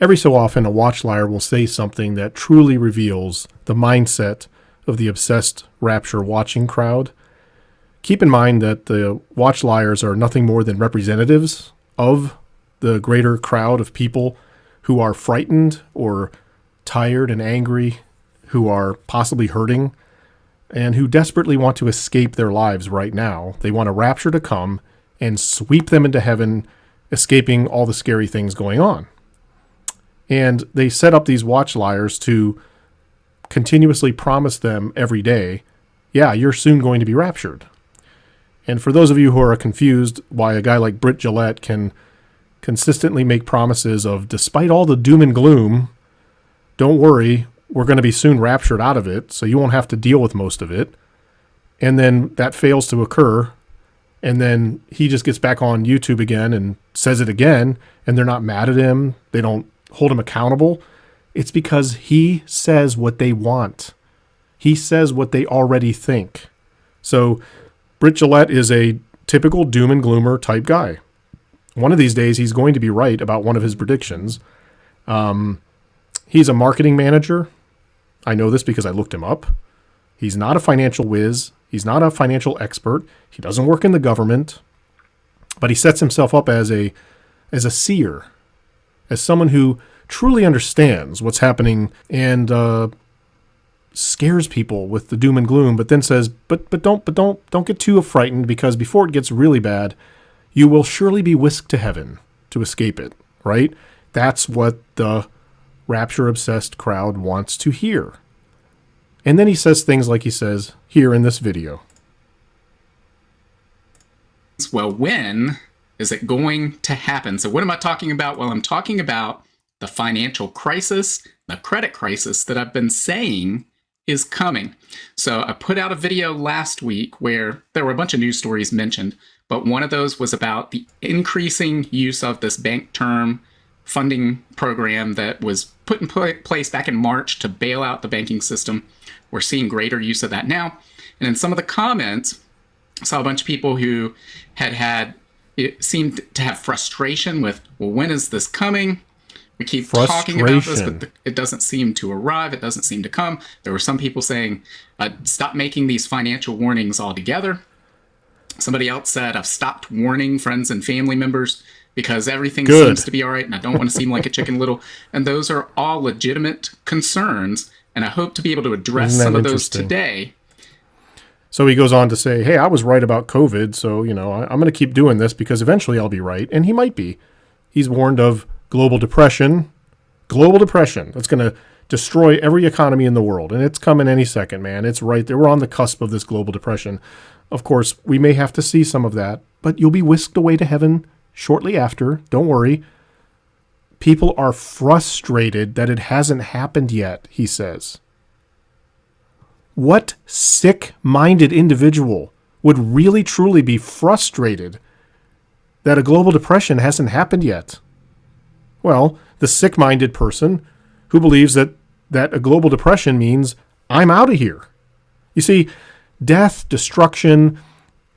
every so often a watchliar will say something that truly reveals the mindset of the obsessed rapture watching crowd. Keep in mind that the watchliars are nothing more than representatives of the greater crowd of people who are frightened or tired and angry, who are possibly hurting, and who desperately want to escape their lives right now. They want a rapture to come and sweep them into heaven, escaping all the scary things going on. And they set up these watchliars to continuously promise them every day, yeah, you're soon going to be raptured. And for those of you who are confused why a guy like Britt Gillette can consistently make promises of, despite all the doom and gloom, don't worry, we're going to be soon raptured out of it, so you won't have to deal with most of it. And then that fails to occur, and then he just gets back on YouTube again and says it again, and they're not mad at him. They don't hold him accountable. It's because he says what they want. He says what they already think. So Britt Gillette is a typical doom and gloomer type guy. One of these days, he's going to be right about one of his predictions. He's a marketing manager. I know this because I looked him up. He's not a financial whiz. He's not a financial expert. He doesn't work in the government. But he sets himself up as a seer, as someone who truly understands what's happening and scares people with the doom and gloom, but then says, but don't get too frightened, because before it gets really bad, you will surely be whisked to heaven to escape it, right? That's what the rapture-obsessed crowd wants to hear. And then he says things like he says here in this video. Well, when is it going to happen? So what am I talking about? Well, I'm talking about the financial crisis, the credit crisis that I've been saying is coming. So I put out a video last week where there were a bunch of news stories mentioned, but one of those was about the increasing use of this bank term funding program that was put in place back in March to bail out the banking system. We're seeing greater use of that now. And in some of the comments, I saw a bunch of people who it seemed to have frustration with, well, when is this coming? We keep talking about this, but it doesn't seem to arrive. It doesn't seem to come. There were some people saying, stop making these financial warnings altogether. Somebody else said, I've stopped warning friends and family members because everything seems to be all right, and I don't want to seem like a Chicken Little. And those are all legitimate concerns, and I hope to be able to address some of those today. So he goes on to say, hey, I was right about COVID, so, I'm going to keep doing this because eventually I'll be right. And he might be. He's warned of global depression. Global depression. That's going to destroy every economy in the world. And it's coming any second, man. It's right there. We're on the cusp of this global depression. Of course, we may have to see some of that, but you'll be whisked away to heaven shortly after. Don't worry. People are frustrated that it hasn't happened yet, he says. What sick-minded individual would really truly be frustrated that a global depression hasn't happened yet? Well, the sick-minded person who believes that a global depression means I'm out of here. You see, death, destruction,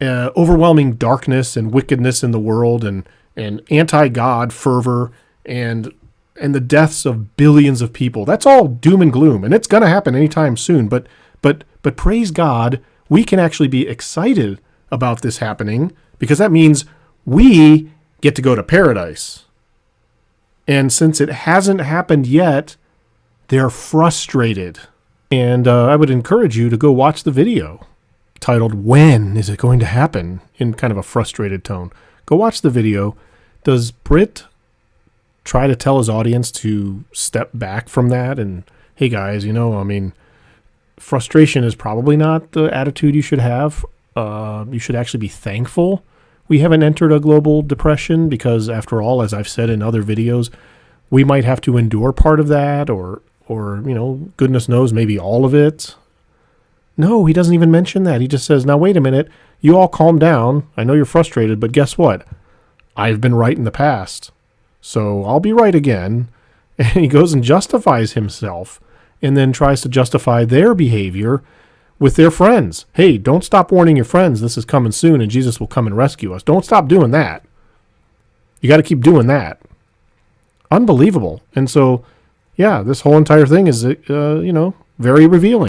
overwhelming darkness and wickedness in the world, and anti-God fervor, and the deaths of billions of people, that's all doom and gloom, and it's going to happen anytime soon. But praise God, we can actually be excited about this happening, because that means we get to go to paradise. And since it hasn't happened yet, they're frustrated. And I would encourage you to go watch the video titled, When is it going to happen? In kind of a frustrated tone. Go watch the video. Does Britt try to tell his audience to step back from that? And, hey guys, frustration is probably not the attitude you should have. You should actually be thankful we haven't entered a global depression, because after all, as I've said in other videos, we might have to endure part of that, or goodness knows, maybe all of it. No, he doesn't even mention that. He just says, now wait a minute, you all calm down. I know you're frustrated, but guess what? I've been right in the past, so I'll be right again. And he goes and justifies himself, and then tries to justify their behavior with their friends. Hey, don't stop warning your friends this is coming soon and Jesus will come and rescue us. Don't stop doing that. You got to keep doing that. unbelievable. And so, yeah, this whole entire thing is, very revealing.